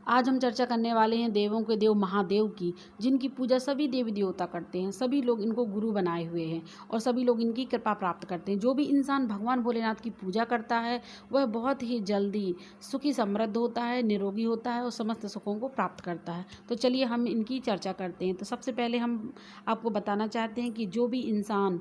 आज हम चर्चा करने वाले हैं देवों के देव महादेव की, जिनकी पूजा सभी देवी देवता करते हैं। सभी लोग इनको गुरु बनाए हुए हैं और सभी लोग इनकी कृपा प्राप्त करते हैं। जो भी इंसान भगवान भोलेनाथ की पूजा करता है वह बहुत ही जल्दी सुखी समृद्ध होता है, निरोगी होता है और समस्त सुखों को प्राप्त करता है। तो चलिए हम इनकी चर्चा करते हैं। तो सबसे पहले हम आपको बताना चाहते हैं कि जो भी इंसान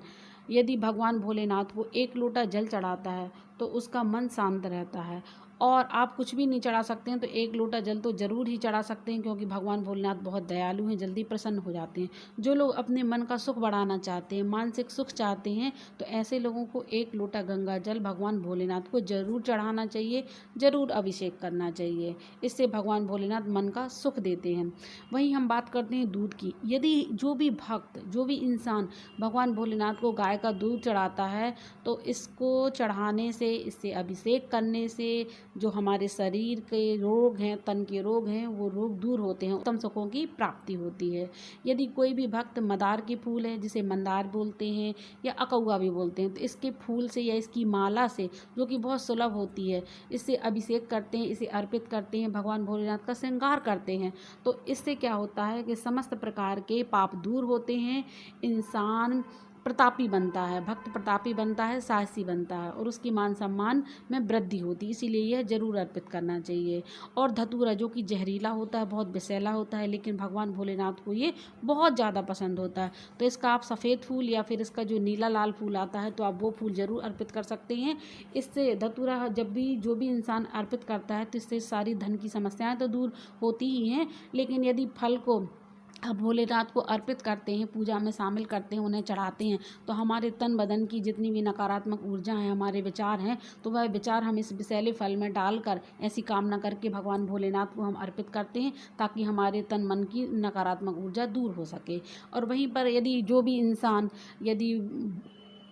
यदि भगवान भोलेनाथ को 1 लोटा जल चढ़ाता है तो उसका मन शांत रहता है। और आप कुछ भी नहीं चढ़ा सकते हैं तो 1 लोटा जल तो ज़रूर ही चढ़ा सकते हैं, क्योंकि भगवान भोलेनाथ बहुत दयालु हैं, जल्दी प्रसन्न हो जाते हैं। जो लोग अपने मन का सुख बढ़ाना चाहते हैं, मानसिक सुख चाहते हैं, तो ऐसे लोगों को 1 लोटा गंगा जल भगवान भोलेनाथ को ज़रूर चढ़ाना चाहिए, ज़रूर अभिषेक करना चाहिए। इससे भगवान भोलेनाथ मन का सुख देते हैं। वहीं हम बात करते हैं दूध की। यदि जो भी भक्त, जो भी इंसान भगवान भोलेनाथ को गाय का दूध चढ़ाता है तो इसको चढ़ाने से, इससे अभिषेक करने से जो हमारे शरीर के रोग हैं, तन के रोग हैं, वो रोग दूर होते हैं, उत्तम सुखों की प्राप्ति होती है। यदि कोई भी भक्त मंदार के फूल है, जिसे मंदार बोलते हैं या अकौआ भी बोलते हैं, तो इसके फूल से या इसकी माला से, जो कि बहुत सुलभ होती है, इससे अभिषेक करते हैं, इसे अर्पित करते हैं, भगवान भोलेनाथ का श्रृंगार करते हैं, तो इससे क्या होता है कि समस्त प्रकार के पाप दूर होते हैं, इंसान प्रतापी बनता है, भक्त प्रतापी बनता है, साहसी बनता है और उसकी मान सम्मान में वृद्धि होती है। इसीलिए यह जरूर अर्पित करना चाहिए। और धतूरा, जो कि जहरीला होता है, बहुत विषैला होता है, लेकिन भगवान भोलेनाथ को ये बहुत ज़्यादा पसंद होता है, तो इसका आप सफ़ेद फूल या फिर इसका जो नीला लाल फूल आता है तो आप वो फूल ज़रूर अर्पित कर सकते हैं। इससे धतूरा जब भी जो भी इंसान अर्पित करता है तो इससे सारी धन की समस्याएँ तो दूर होती ही हैं, लेकिन यदि फल को आप भोलेनाथ को अर्पित करते हैं, पूजा में शामिल करते हैं, उन्हें चढ़ाते हैं, तो हमारे तन बदन की जितनी भी नकारात्मक ऊर्जा है, हमारे विचार हैं, तो वह विचार हम इस विषैले फल में डालकर ऐसी कामना करके भगवान भोलेनाथ को हम अर्पित करते हैं, ताकि हमारे तन मन की नकारात्मक ऊर्जा दूर हो सके। और वहीं पर यदि जो भी इंसान यदि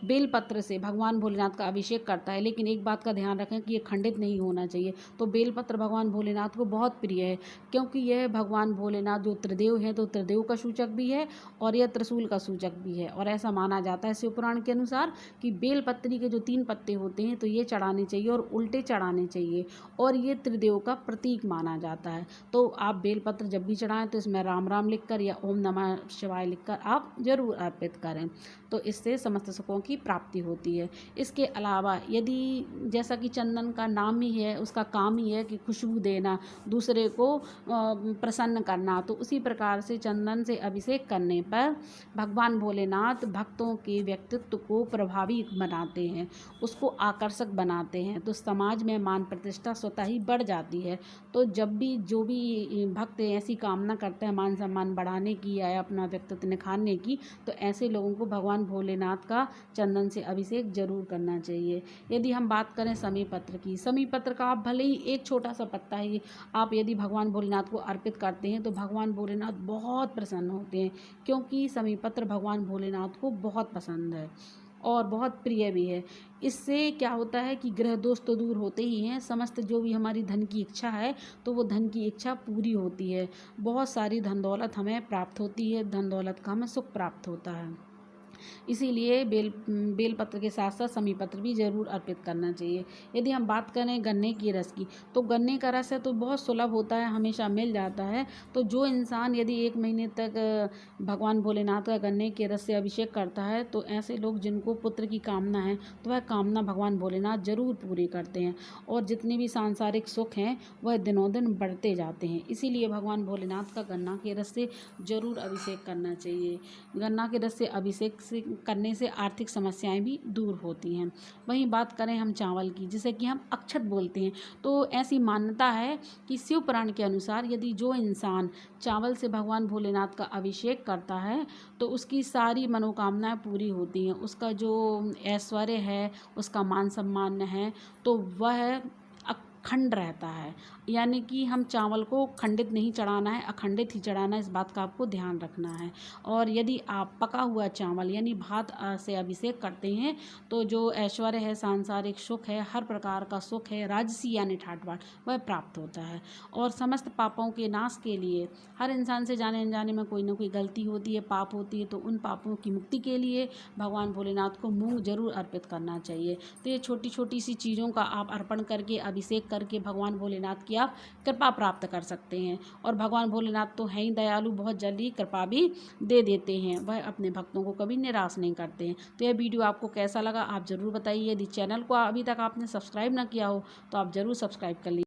बेलपत्र से भगवान भोलेनाथ का अभिषेक करता है, लेकिन एक बात का ध्यान रखें कि ये खंडित नहीं होना चाहिए। तो बेलपत्र भगवान भोलेनाथ को बहुत प्रिय है, क्योंकि यह भगवान भोलेनाथ जो त्रिदेव हैं, तो त्रिदेव का सूचक भी है और यह त्रिशूल का सूचक भी है। और ऐसा माना जाता है शिव पुराण के अनुसार कि बेलपत्री के जो 3 पत्ते होते हैं तो ये चढ़ाने चाहिए और उल्टे चढ़ाने चाहिए, और ये त्रिदेव का प्रतीक माना जाता है। तो आप बेलपत्र जब भी चढ़ाएं तो इसमें राम राम लिखकर या ओम नमः शिवाय लिखकर आप जरूर अर्पित करें, तो इससे समस्त सुखों की प्राप्ति होती है। इसके अलावा यदि, जैसा कि चंदन का नाम ही है, उसका काम ही है कि खुशबू देना, दूसरे को प्रसन्न करना, तो उसी प्रकार से चंदन से अभिषेक करने पर भगवान भोलेनाथ भक्तों के व्यक्तित्व को प्रभावी बनाते हैं, उसको आकर्षक बनाते हैं, तो समाज में मान प्रतिष्ठा स्वतः ही बढ़ जाती है। तो जब भी जो भी भक्त ऐसी कामना करते हैं मान सम्मान बढ़ाने की या अपना व्यक्तित्व निखारने की, तो ऐसे लोगों को भगवान भोलेनाथ का चंदन से अभिषेक जरूर करना चाहिए। यदि हम बात करें समी पत्र की, समी पत्र का आप भले ही एक छोटा सा पत्ता है, आप यदि भगवान भोलेनाथ को अर्पित करते हैं तो भगवान भोलेनाथ बहुत प्रसन्न होते हैं, क्योंकि समी पत्र भगवान भोलेनाथ को बहुत पसंद है और बहुत प्रिय भी है। इससे क्या होता है कि ग्रह दोष तो दूर होते ही हैं, समस्त जो भी हमारी धन की इच्छा है तो वो धन की इच्छा पूरी होती है, बहुत सारी धन दौलत हमें प्राप्त होती है, धन दौलत का हमें सुख प्राप्त होता है। इसीलिए बेलपत्र के साथ साथ समी पत्र भी ज़रूर अर्पित करना चाहिए। यदि हम बात करें गन्ने की रस की, तो गन्ने का रस है तो बहुत सुलभ होता है, हमेशा मिल जाता है। तो जो इंसान यदि 1 महीने तक भगवान भोलेनाथ का गन्ने के रस से अभिषेक करता है, तो ऐसे लोग जिनको पुत्र की कामना है तो वह कामना भगवान भोलेनाथ जरूर पूरी करते हैं, और जितने भी सांसारिक सुख हैं वह दिनों दिन बढ़ते जाते हैं। इसीलिए भगवान भोलेनाथ का गन्ना के रस से जरूर अभिषेक करना चाहिए। गन्ना के रस से अभिषेक करने से आर्थिक समस्याएं भी दूर होती हैं। वहीं बात करें हम चावल की, जिसे कि हम अक्षत बोलते हैं, तो ऐसी मान्यता है कि शिव पुराण के अनुसार यदि जो इंसान चावल से भगवान भोलेनाथ का अभिषेक करता है तो उसकी सारी मनोकामनाएं पूरी होती हैं, उसका जो ऐश्वर्य है, उसका मान सम्मान है, तो वह अखंड रहता है। यानी कि हम चावल को खंडित नहीं चढ़ाना है, अखंडित ही चढ़ाना है, इस बात का आपको ध्यान रखना है। और यदि आप पका हुआ चावल यानी भात से अभिषेक करते हैं तो जो ऐश्वर्य है, सांसारिक सुख है, हर प्रकार का सुख है, राजसी यानी ठाट बाट, वह प्राप्त होता है। और समस्त पापों के नाश के लिए, हर इंसान से जाने अनजाने में कोई ना कोई गलती होती है, पाप होती है, तो उन पापों की मुक्ति के लिए भगवान भोलेनाथ को मूंग जरूर अर्पित करना चाहिए। तो ये छोटी छोटी सी चीज़ों का आप अर्पण करके, अभिषेक करके भगवान भोलेनाथ की की आप कृपा प्राप्त कर सकते हैं। और भगवान भोलेनाथ तो हैं ही दयालु, बहुत जल्दी कृपा भी दे देते हैं, वह अपने भक्तों को कभी निराश नहीं करते हैं। तो यह वीडियो आपको कैसा लगा आप ज़रूर बताइए। यदि चैनल को अभी तक आपने सब्सक्राइब ना किया हो तो आप ज़रूर सब्सक्राइब कर लीजिए।